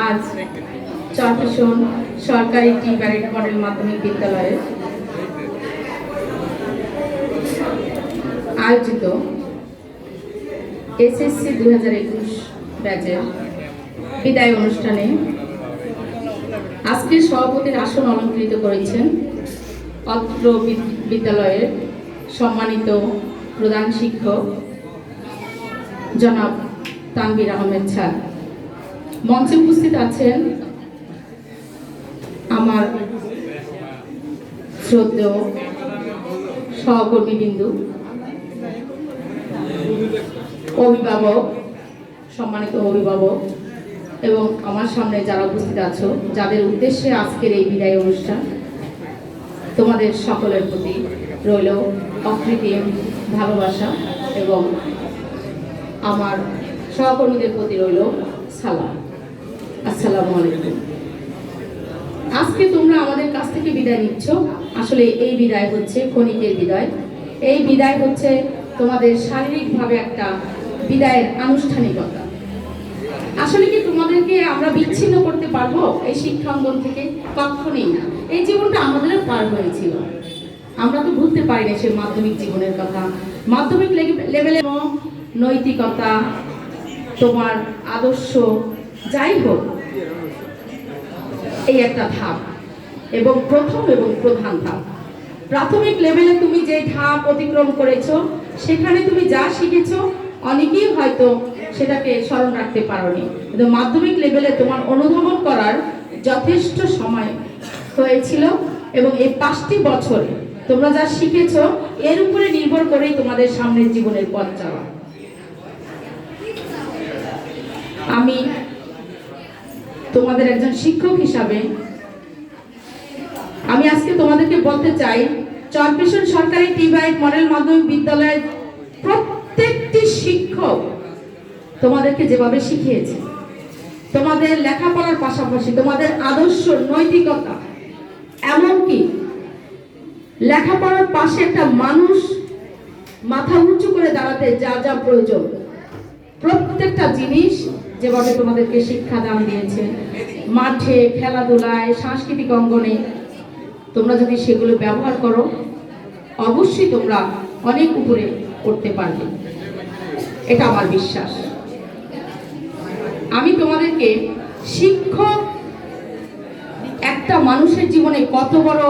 আজ চরফ্যাশন সরকারি টি parade model মাধ্যমিক বিদ্যালয়ে আয়োজিত এসএসসি 2021 ব্যাচের বিদায় অনুষ্ঠানে আজকে সভাপতির আসন অলঙ্কৃত করেছেন অত্র বিদ্যালয়ের সম্মানিত প্রধান শিক্ষক জনাব তানভীর আহমেদ স্যার। মঞ্চে উপস্থিত আছেন আমার শ্রদ্ধেয় সহকর্মীবৃন্দু, অভিভাবক, সম্মানিত অভিভাবক এবং আমার সামনে যারা উপস্থিত আছো, যাদের উদ্দেশ্যে আজকের এই বিদায় অনুষ্ঠান। তোমাদের সকলের প্রতি রইল অকৃত্রিম ভালোবাসা এবং আমার সহকর্মীদের প্রতি রইল সালাম। আসসালামু আলাইকুম। আজকে তোমরা আমাদের কাছ থেকে বিদায় নিচ্ছ। আসলে এই বিদায় হচ্ছে ক্ষণিকের বিদায়। এই বিদায় হচ্ছে তোমাদের শারীরিকভাবে একটা বিদায়ের আনুষ্ঠানিকতা। আসলে কি তোমাদেরকে আমরা বিচ্ছিন্ন করতে পারবো এই শিক্ষাঙ্গন থেকে? কখনোই না। এই জীবনটা আমাদেরও পার হয়েছিল, আমরা তো ভুলতে পারি না সেই মাধ্যমিক জীবনের কথা। মাধ্যমিক লেভেলে নৈতিকতা, তোমার আদর্শ, যাই হোক, এই একটা ধাপ এবং প্রথম এবং প্রধান ধাপ। প্রাথমিক লেভেলে তুমি যে ধাপ অতিক্রম করেছো, সেখানে তুমি যা শিখেছো অনেকেই হয়তো সেটাকে স্মরণ রাখতে পারোনি, কিন্তু মাধ্যমিক লেভেলে তোমার অনুধাবন করার যথেষ্ট সময় হয়েছিল এবং এই 5টি বছরে তোমরা যা শিখেছো এর উপরে নির্ভর করেই তোমাদের সামনের জীবনের পথ চলা। আমি তোমাদের একজন শিক্ষক হিসাবে আমি আজকে তোমাদেরকে বলতে চাই, চরফ্যাশন সরকারি টি প্যারেড মডেল মাধ্যমিক বিদ্যালয়ের প্রত্যেকটি শিক্ষক তোমাদেরকে যেভাবে শিখিয়েছে, তোমাদের লেখাপড়ার পাশাপাশি তোমাদের আদর্শ, নৈতিকতা, এমনকি লেখাপড়ার পাশে একটা মানুষ মাথা উঁচু করে দাঁড়াতে যা যা প্রয়োজন, প্রত্যেকটা জিনিস যেভাবে তোমাদেরকে শিক্ষাদান দিয়েছে, মাঠে, খেলাধুলায়, সাংস্কৃতিক অঙ্গনে, তোমরা যদি সেগুলো ব্যবহার করো, অবশ্যই তোমরা অনেক উপরে উঠতে পারবে, এটা আমার বিশ্বাস। আমি তোমাদেরকে শিক্ষক একটা মানুষের জীবনে কত বড়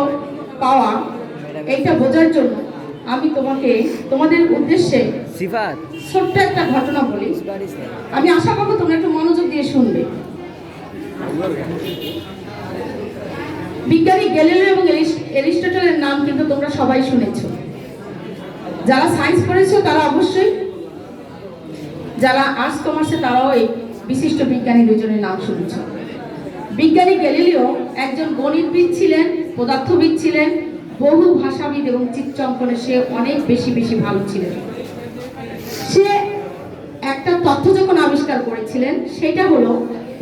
পাওয়া, এইটা বোঝার জন্য আমি তোমাদের উদ্দেশ্যে ছোট্ট একটা ঘটনা বলি। আমি আশা করবো তোমরা একটু মনোযোগ দিয়ে শুনবে। বিজ্ঞানী গ্যালিলিও এবং অ্যারিস্টটলের নাম কিন্তু তোমরা সবাই শুনেছো। যারা সায়েন্স পড়েছো তারা অবশ্যই, যারা আর্টস কমার্সে তারাও এই বিশিষ্ট বিজ্ঞানী দুজনের নাম শুনেছ। বিজ্ঞানী গ্যালিলিও একজন গণিতবিদ ছিলেন, পদার্থবিদ ছিলেন, বহু ভাষাবিদ এবং চিত্রাঙ্কনে সে অনেক বেশি ভালো ছিলেন। সে একটা তথ্য যখন আবিষ্কার করেছিলেন, সেটা হলো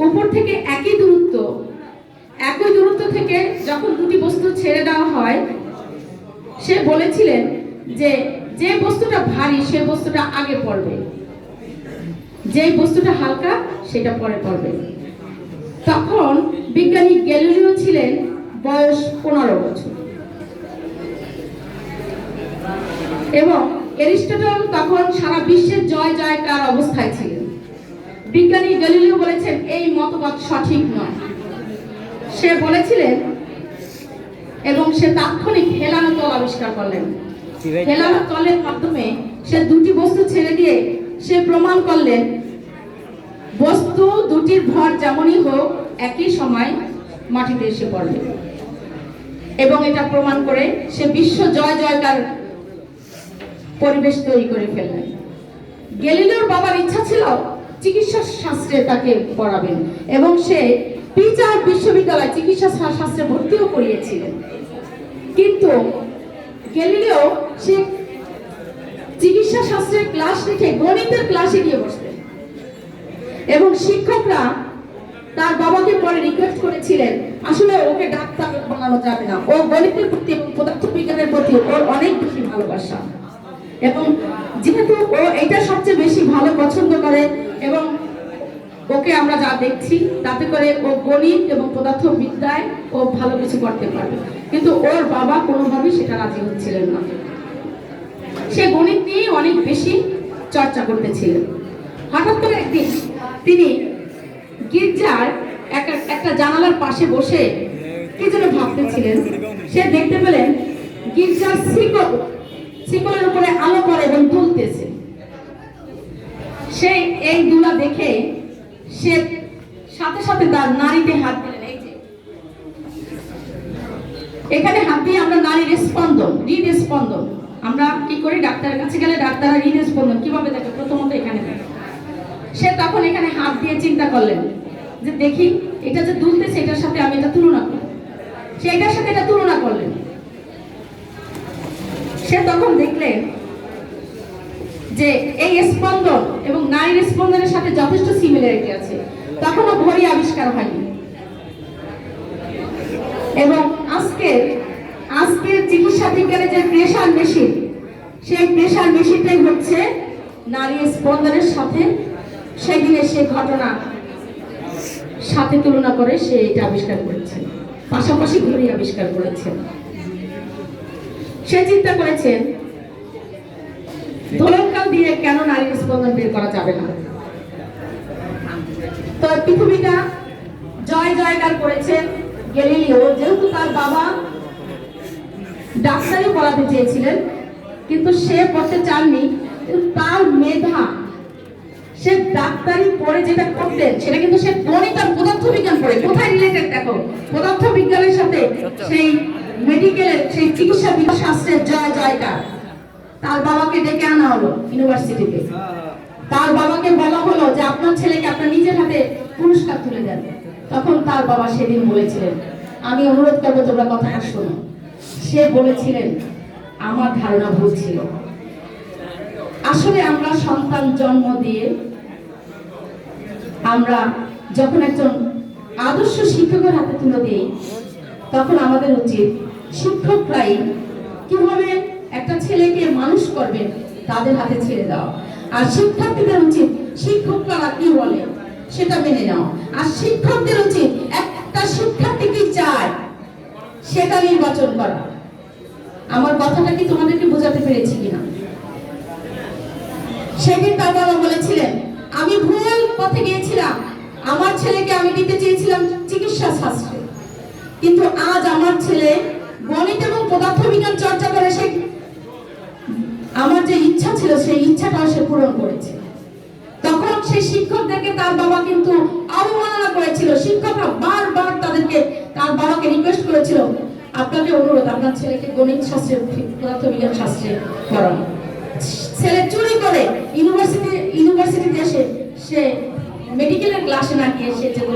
উপর থেকে একই দূরত্ব থেকে যখন দুটি বস্তু ছেড়ে দেওয়া হয়, সে বলেছিলেন যে বস্তুটা ভারী সে বস্তুটা আগে পড়বে, যে বস্তুটা হালকা সেটা পরে পড়বে। তখন বিজ্ঞানী গ্যালিলিও ছিলেন বয়স 15 বছর এবং অ্যারিস্টটল তখন সারা বিশ্বের জয়কার অবস্থায় ছিলেন। বিজ্ঞানী গ্যালিলিও বলেছেন এই মতবাদ সঠিক নয়, সে বলেছিলেন, এবং সে তাৎক্ষণিক হেলানো তল আবিষ্কার করলেন। হেলানো তলের মাধ্যমে সে দুটি বস্তু ছেড়ে দিয়ে সে প্রমাণ করলেন বস্তু দুটির ভর যেমনই হোক একই সময় মাটিতে এসে পড়বে, এবং এটা প্রমাণ করে সে বিশ্ব জয়কার পরিবেশ তৈরি করে ফেললেন। গ্যালিলিওর বাবার ইচ্ছা ছিল চিকিৎসা শাস্ত্রে তাকে পড়াবেন এবং সে পিচার বিশ্ববিদ্যালয়ে চিকিৎসা শাস্ত্রে ভর্তিও করিয়েছিলেন, কিন্তু গ্যালিলিও সে চিকিৎসা শাস্ত্রের ক্লাস রেখে গণিতের ক্লাসে গিয়ে বসতেন এবং শিক্ষকরা তার বাবাকে পরে রিকোয়েস্ট করেছিলেন আসলে ওকে ডাক্তার বানানো যাবে না, ও গণিতের প্রতি এবং পদার্থবিজ্ঞানের প্রতি ওর অনেক বেশি ভালোবাসা, এবং যেহেতু ও এটা সবচেয়ে বেশি ভালো পছন্দ করে এবং ওকে আমরা যা দেখছি তাতে করে ও গণিত এবং পদার্থবিদ্যায় ও ভালো কিছু করতে পারবে, কিন্তু ওর বাবা কোনোভাবেই সেটা রাজি হচ্ছিলেন না। সে গণিত নিয়ে অনেক বেশি চর্চা করতেছিলেন। হঠাৎ করে একদিন তিনি গির্জার একটা জানালার পাশে বসে কি যেন ভাবতেছিলেন। সে দেখতে পেলেন গির্জার শিকলের উপরে আলো পড়ে এবং দুলতেছে। সে এই দুলা দেখে সে সাথে সাথে তার নারীতে হাত দিলেন। এই যে এখানে হাত দিয়ে আমরা নারীর স্পন্দন, হৃদস্পন্দন, আমরা কি করি ডাক্তারের কাছে গেলে ডাক্তাররা হৃদস্পন্দন কিভাবে দেখে প্রথমত এখানে দেখে। সে তখন এখানে হাত দিয়ে চিন্তা করলেন যে দেখি এটা যে দুলতেছে এটার সাথে আমি এটা তুলনা করি। সে এটার সাথে এটা তুলনা করলেন। সে তখন দেখলেন যে এই স্পন্দন এবং নারীর স্পন্দনের সাথে যথেষ্ট সিমিলারিটি আছে। তখনও ঘড়ি আবিষ্কার হয়নি এবং আজকের চিকিৎসা বিজ্ঞানের যে প্রেসার মেশিন, সেই প্রেসার মেশিনটাই হচ্ছে নারীর স্পন্দনের সাথে সেদিনে সে ঘটনা সাথে তুলনা করে সে এটা আবিষ্কার করেছেন। পাশাপাশি ঘড়ি আবিষ্কার করেছেন। সে চিন্তা করেছেন দোলনকাল দিয়ে কেন নারীর স্পন্দন বের করা যাবে না। তো পৃথিবীটা জয় জয়কার করেছেন গ্যালিলিও। যেহেতু তার বাবা ডাক্তারি পড়াতে চেয়েছিলেন কিন্তু সে পড়তে চাননি, তার মেধা, সে ডাক্তারি পড়ে যেটা করতেন সেটা কিন্তু সে গণিত আর পদার্থবিজ্ঞান পড়ে। কোথায় রিলেটেড দেখো, পদার্থবিজ্ঞানের সাথে সেই মেডিকেলের সেই চিকিৎসা শাস্ত্রের জয় জয়কার। তার বাবাকে ডেকে আনা হলো ইউনিভার্সিটিতে। তার বাবাকে বলা হলো যে আপনার ছেলেকে আপনার নিজের হাতে পুরস্কার তুলে দেন। তখন তার বাবা সেদিন বলেছিলেন, আমি অনুরোধ করবো তোমরা কথাটা শোনো। সে বলেছিলেন আমার ধারণা ভুল ছিল। আসলে আমরা সন্তান জন্ম দিয়ে আমরা যখন একজন আদর্শ শিক্ষকের হাতে তুলে দিই তখন আমাদের উচিত শিক্ষকরাই কিভাবে একটা ছেলেকে মানুষ করবেন তাদের হাতে ছেড়ে দেওয়া, আর শিক্ষার্থীদের উচিত শিক্ষকরা কি বলে সেটা মেনে নেওয়া, আর শিক্ষকদের উচিত একটা শিক্ষার্থী কি চায় সেটা নির্বাচন করা। আমার কথাটা কি তোমাদেরকে বোঝাতে পেরেছি কিনা? সেদিন তার বাবা বলেছিলেন আমি ভুল পথে গিয়েছিলাম, আমার ছেলেকে আমি দিতে চেয়েছিলাম চিকিৎসা শাস্ত্রে, কিন্তু আজ আমার ছেলে গণিত এবং পদার্থবিজ্ঞান চর্চা করে সে আমার যে ইচ্ছা ছিল সেই ইচ্ছাটাও সে পূরণ করেছে। তখন সেই শিক্ষকদেরকে তার বাবা কিন্তু অবমাননা করেছিল। শিক্ষকরা বারবার তার বাবাকে রিকোয়েস্ট করেছিল আপনাকে অনুরোধ আপনার ছেলেকে গণিত শাস্ত্রে পদার্থবিজ্ঞান শাস্ত্রে পড়ান। ছেলে চুরি করে ইউনিভার্সিটিতে এসে সে মেডিকেলের ক্লাসে না গিয়ে সে যেত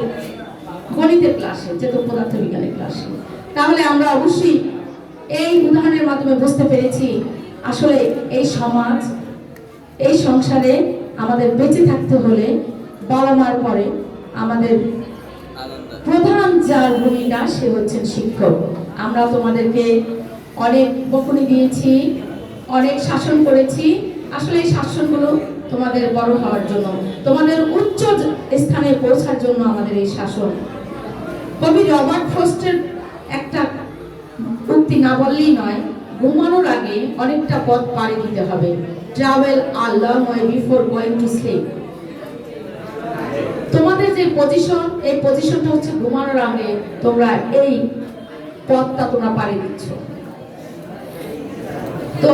গণিতের ক্লাসে, যেত পদার্থবিজ্ঞানের ক্লাসে। তাহলে আমরা অবশ্যই এই উদাহরণের মাধ্যমে বুঝতে পেরেছি আসলে এই সমাজ, এই সংসারে আমাদের বেঁচে থাকতে হলে বাবা মার পরে আমাদের প্রধান যার ভূমিকা সে হচ্ছেন শিক্ষক। আমরা তোমাদেরকে অনেক বকুনি দিয়েছি, অনেক শাসন করেছি। আসলে এই শাসনগুলো তোমাদের বড় হওয়ার জন্য, তোমাদের উচ্চ স্থানে পৌঁছার জন্য আমাদের এই শাসন। কবি রবার্ট ফ্রস্টের একটা উক্তি না বললেই নয়, ঘুমানোর আগে অনেকটা পথ পাড়ি দিতে হবে। Travel a long way before going to sleep. তোমাদের যে পজিশন, এই পজিশনটা হচ্ছে ঘুমানোর আগে তোমরা এই পথটা তোমরা পাড়ি দিচ্ছ। তো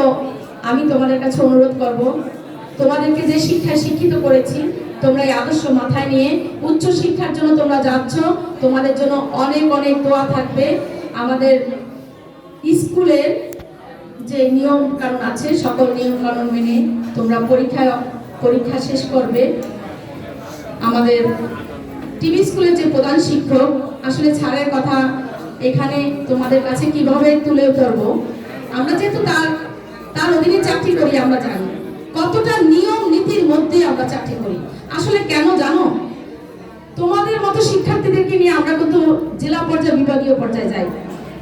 আমি তোমাদের কাছে অনুরোধ করব, তোমাদেরকে যে শিক্ষায় শিক্ষিত করেছি তোমরা এই আদর্শ মাথায় নিয়ে উচ্চ শিক্ষার জন্য তোমরা যাচ্ছ। তোমাদের জন্য অনেক অনেক দোয়া থাকবে। আমাদের স্কুলের যে নিয়ম কানুন আছে সকল নিয়ম কানুন মেনে তোমরা পরীক্ষা শেষ করবে। আমাদের টিভি স্কুলের যে প্রধান শিক্ষক, আসলে ছাড়ের কথা এখানে তোমাদের কাছে কিভাবে তুলে ধরবো, আমরা যেহেতু তার অধীনে চাকরি করি আমরা জানি কতটা নিয়ম নীতির মধ্যে আমরা চাকরি করি। আসলে কেন জানো, তোমাদের মতো শিক্ষার্থীদেরকে নিয়ে আমরা কিন্তু জেলা পর্যায়ে বিভাগীয় পর্যায়ে যাই।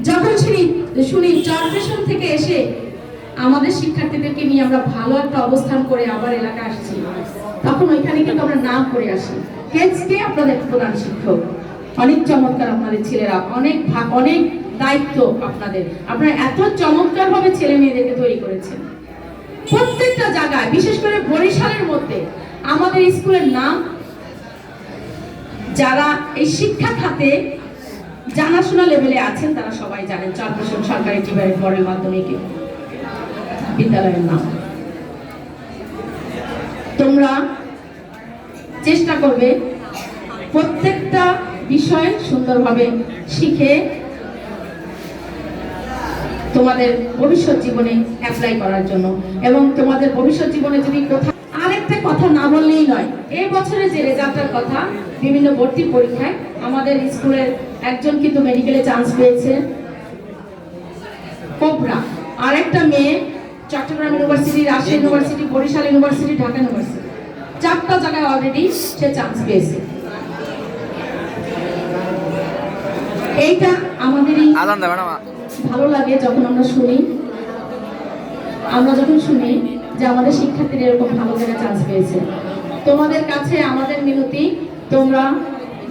যখন শুনি চরপেশন থেকে এসে আমাদের শিক্ষার্থীদেরকে নিয়ে আমরা ভালো একটা অবস্থান করে আবার এলাকায় আসছি, তখন ওইখানে কিন্তু আমরা নাম করে আসি কে আপনাদের প্রধান শিক্ষক। অনেক চমৎকার আপনাদের ছেলেরা, অনেক দায়িত্ব আপনাদের, আপনারা এত চমৎকার ভাবে ছেলে মেয়েদেরকে তৈরি করেছেন। প্রত্যেকটা জায়গায়, বিশেষ করে বরিশালের মধ্যে আমাদের স্কুলের নাম, যারা এই শিক্ষা খাতে জানাশোনা লেভেলে আছেন তারা সবাই জানেন চরপেশন সরকারি টিবারের মডেল মাধ্যমিক বিদ্যালয়ের নাম। তোমরা চেষ্টা করবে প্রত্যেকটা বিষয় সুন্দরভাবে শিখে তোমাদের ভবিষ্যৎ জীবনে অ্যাপ্লাই করার জন্য, এবং তোমাদের ভবিষ্যৎ জীবনে যদি কোথাও আরেকটা কথা না বললেই নয়, এই বছরে যে রেজাল্টের কথা, বিভিন্ন ভর্তি পরীক্ষায় আমাদের স্কুলের একজন কিন্তু মেডিকেলে চান্স পেয়েছে কোবরা, আরেকটা মেয়ে Chittagong University, Rajshahi University, Barisal University, Dhaka University, 4টা জায়গায় অলরেডি সে চান্স পেয়েছে। এইটা আমাদেরই ভালো লাগে যখন আমরা যখন শুনি যে আমাদের শিক্ষার্থীরা এরকম ভালো জায়গায় চান্স পেয়েছে। তোমাদের কাছে আমাদের মিনতি, তোমরা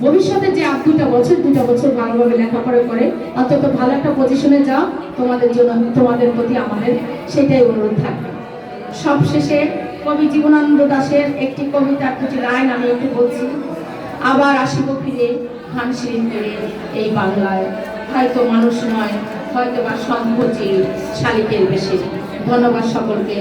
ভবিষ্যতে যে 2 বছর ভালোভাবে লেখাপড়া করে অন্তত ভালো একটা পজিশনে যাও, তোমাদের জন্য, তোমাদের প্রতি আমাদের সেটাই অনুরোধ থাকবে। সবশেষে কবি জীবনানন্দ দাশের একটি কবিতার 2টি লাইন আমি একটু বলছি। আবার আসিব ফিরে হানশিরিন করে এই বাংলায়, হয়তো মানুষ নয়, হয়তো বা শঙ্খচিল শালিকের বেশি। ধন্যবাদ সকলকে।